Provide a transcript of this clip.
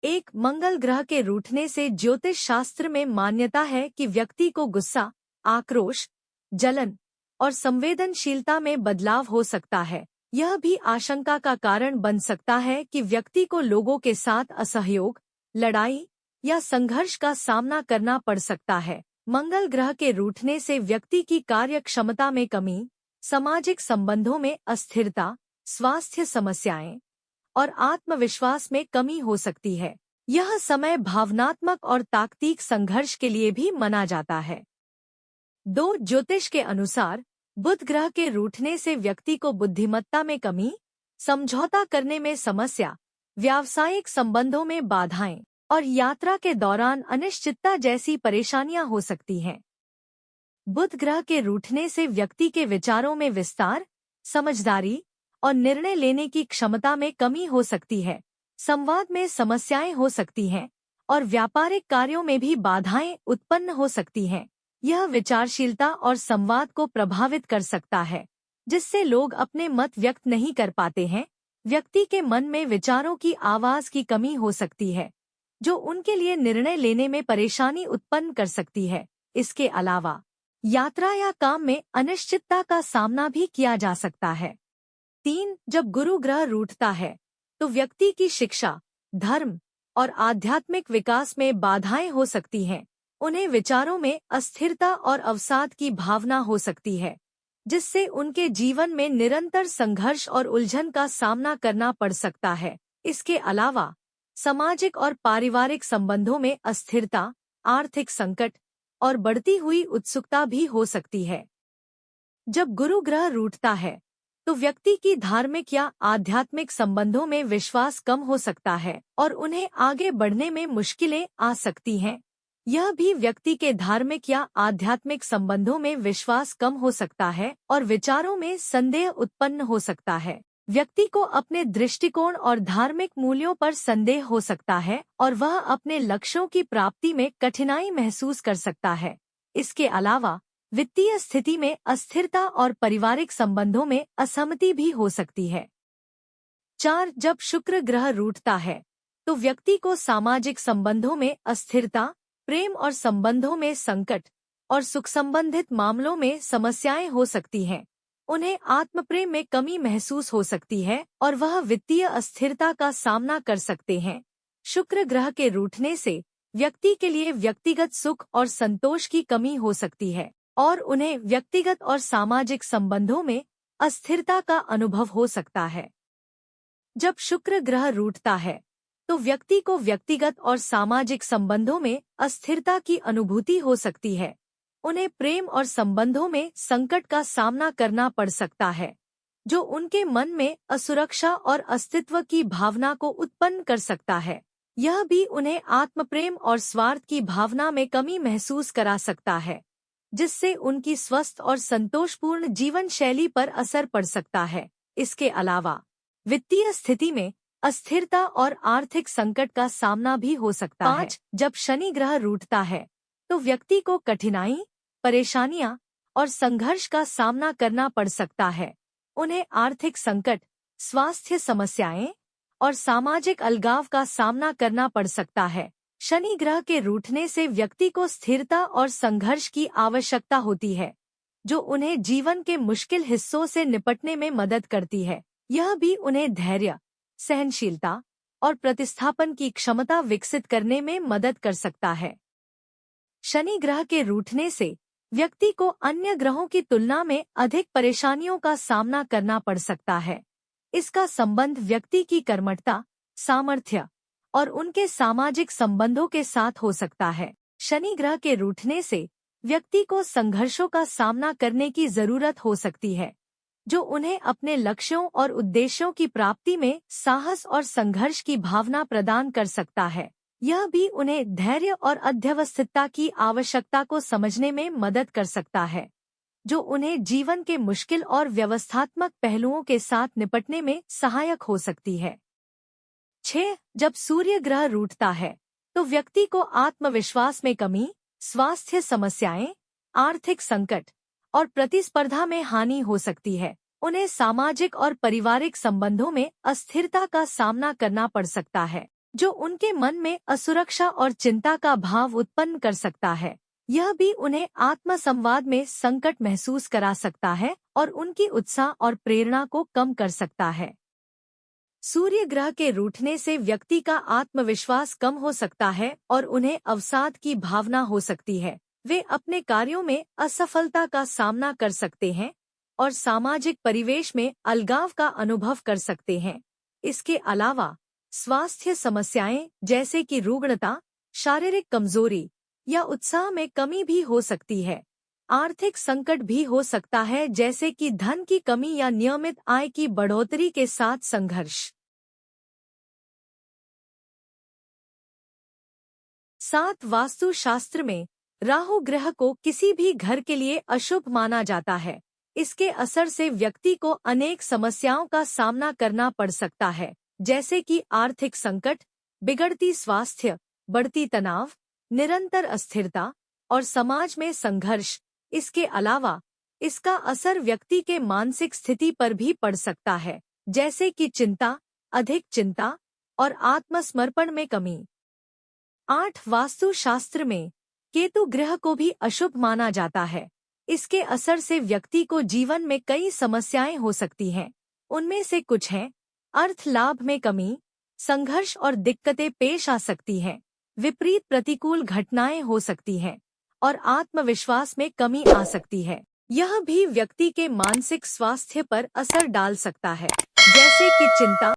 एक मंगल ग्रह के रूठने से ज्योतिष शास्त्र में मान्यता है कि व्यक्ति को गुस्सा, आक्रोश, जलन और संवेदनशीलता में बदलाव हो सकता है। यह भी आशंका का कारण बन सकता है कि व्यक्ति को लोगों के साथ असहयोग, लड़ाई या संघर्ष का सामना करना पड़ सकता है। मंगल ग्रह के रूठने से व्यक्ति की कार्य क्षमता में कमी, सामाजिक संबंधों में अस्थिरता, स्वास्थ्य समस्याएं और आत्मविश्वास में कमी हो सकती है। यह समय भावनात्मक और तात्विक संघर्ष के लिए भी माना जाता है। 2 ज्योतिष के अनुसार बुध ग्रह के रूठने से व्यक्ति को बुद्धिमत्ता में कमी, समझौता करने में समस्या, व्यावसायिक संबंधों में बाधाएं और यात्रा के दौरान अनिश्चितता जैसी परेशानियां हो सकती हैं। बुध ग्रह के रूठने से व्यक्ति के विचारों में विस्तार, समझदारी और निर्णय लेने की क्षमता में कमी हो सकती है। संवाद में समस्याएं हो सकती हैं और व्यापारिक कार्यों में भी बाधाएं उत्पन्न हो सकती हैं। यह विचारशीलता और संवाद को प्रभावित कर सकता है, जिससे लोग अपने मत व्यक्त नहीं कर पाते हैं। व्यक्ति के मन में विचारों की आवाज की कमी हो सकती है, जो उनके लिए निर्णय लेने में परेशानी उत्पन्न कर सकती है। इसके अलावा यात्रा या काम में अनिश्चितता का सामना भी किया जा सकता है। 3 जब गुरु ग्रह रूठता है तो व्यक्ति की शिक्षा, धर्म और आध्यात्मिक विकास में बाधाएं हो सकती हैं। उन्हें विचारों में अस्थिरता और अवसाद की भावना हो सकती है, जिससे उनके जीवन में निरंतर संघर्ष और उलझन का सामना करना पड़ सकता है। इसके अलावा सामाजिक और पारिवारिक संबंधों में अस्थिरता, आर्थिक संकट और बढ़ती हुई उत्सुकता भी हो सकती है। जब गुरु ग्रह रूठता है तो व्यक्ति की धार्मिक या आध्यात्मिक संबंधों में विश्वास कम हो सकता है और उन्हें आगे बढ़ने में मुश्किलें आ सकती हैं। यह भी व्यक्ति के धार्मिक या आध्यात्मिक संबंधों में विश्वास कम हो सकता है और विचारों में संदेह उत्पन्न हो सकता है। व्यक्ति को अपने दृष्टिकोण और धार्मिक मूल्यों पर संदेह हो सकता है और वह अपने लक्ष्यों की प्राप्ति में कठिनाई महसूस कर सकता है। इसके अलावा वित्तीय स्थिति में अस्थिरता और पारिवारिक संबंधों में असहमति भी हो सकती है। 4 जब शुक्र ग्रह रूठता है तो व्यक्ति को सामाजिक संबंधों में अस्थिरता, प्रेम और संबंधों में संकट और सुख संबंधित मामलों में समस्याएं हो सकती हैं। उन्हें आत्मप्रेम में कमी महसूस हो सकती है और वह वित्तीय अस्थिरता का सामना कर सकते हैं। शुक्र ग्रह के रूठने से व्यक्ति के लिए व्यक्तिगत सुख और संतोष की कमी हो सकती है और उन्हें व्यक्तिगत और सामाजिक संबंधों में अस्थिरता का अनुभव हो सकता है। जब शुक्र ग्रह रूठता है तो व्यक्ति को व्यक्तिगत और सामाजिक संबंधों में अस्थिरता की अनुभूति हो सकती है। उन्हें प्रेम और संबंधों में संकट का सामना करना पड़ सकता है, जो उनके मन में असुरक्षा और अस्तित्व की भावना को उत्पन्न कर सकता है। यह भी उन्हें आत्मप्रेम और स्वार्थ की भावना में कमी महसूस करा सकता है, जिससे उनकी स्वस्थ और संतोषपूर्ण जीवन शैली पर असर पड़ सकता है। इसके अलावा वित्तीय स्थिति में अस्थिरता और आर्थिक संकट का सामना भी हो सकता है। 5 जब शनि ग्रह रूठता है तो व्यक्ति को कठिनाई, परेशानियां और संघर्ष का सामना करना पड़ सकता है। उन्हें आर्थिक संकट, स्वास्थ्य समस्याएं और सामाजिक अलगाव का सामना करना पड़ सकता है। शनि ग्रह के रूठने से व्यक्ति को स्थिरता और संघर्ष की आवश्यकता होती है, जो उन्हें जीवन के मुश्किल हिस्सों से निपटने में मदद करती है। यह भी उन्हें धैर्य, सहनशीलता और प्रतिस्थापन की क्षमता विकसित करने में मदद कर सकता है। शनि ग्रह के रूठने से व्यक्ति को अन्य ग्रहों की तुलना में अधिक परेशानियों का सामना करना पड़ सकता है। इसका संबंध व्यक्ति की कर्मठता, सामर्थ्य और उनके सामाजिक संबंधों के साथ हो सकता है। शनि ग्रह के रूठने से व्यक्ति को संघर्षों का सामना करने की जरूरत हो सकती है, जो उन्हें अपने लक्ष्यों और उद्देश्यों की प्राप्ति में साहस और संघर्ष की भावना प्रदान कर सकता है। यह भी उन्हें धैर्य और अध्यवस्थितता की आवश्यकता को समझने में मदद कर सकता है, जो उन्हें जीवन के मुश्किल और व्यवस्थात्मक पहलुओं के साथ निपटने में सहायक हो सकती है। 6 जब सूर्य ग्रह रूठता है तो व्यक्ति को आत्मविश्वास में कमी, स्वास्थ्य समस्याएं, आर्थिक संकट और प्रतिस्पर्धा में हानि हो सकती है। उन्हें सामाजिक और पारिवारिक संबंधों में अस्थिरता का सामना करना पड़ सकता है। जो उनके मन में असुरक्षा और चिंता का भाव उत्पन्न कर सकता है। यह भी उन्हें आत्मसंवाद में संकट महसूस करा सकता है और उनकी उत्साह और प्रेरणा को कम कर सकता है। सूर्य ग्रह के रूठने से व्यक्ति का आत्मविश्वास कम हो सकता है और उन्हें अवसाद की भावना हो सकती है। वे अपने कार्यों में असफलता का सामना कर सकते हैं और सामाजिक परिवेश में अलगाव का अनुभव कर सकते हैं। इसके अलावा स्वास्थ्य समस्याएं जैसे कि रुग्णता, शारीरिक कमजोरी या उत्साह में कमी भी हो सकती है। आर्थिक संकट भी हो सकता है, जैसे कि धन की कमी या नियमित आय की बढ़ोतरी के साथ संघर्ष। 7 वास्तुशास्त्र में राहु ग्रह को किसी भी घर के लिए अशुभ माना जाता है। इसके असर से व्यक्ति को अनेक समस्याओं का सामना करना पड़ सकता है, जैसे कि आर्थिक संकट, बिगड़ती स्वास्थ्य, बढ़ती तनाव, निरंतर अस्थिरता और समाज में संघर्ष। इसके अलावा इसका असर व्यक्ति के मानसिक स्थिति पर भी पड़ सकता है, जैसे कि चिंता, अधिक चिंता और आत्मसमर्पण में कमी। 8 वास्तुशास्त्र में केतु ग्रह को भी अशुभ माना जाता है। इसके असर से व्यक्ति को जीवन में कई समस्याएं हो सकती हैं। उनमें से कुछ हैं: अर्थ लाभ में कमी, संघर्ष और दिक्कतें पेश आ सकती हैं, विपरीत प्रतिकूल घटनाएं हो सकती हैं और आत्मविश्वास में कमी आ सकती है। यह भी व्यक्ति के मानसिक स्वास्थ्य पर असर डाल सकता है, जैसे कि चिंता,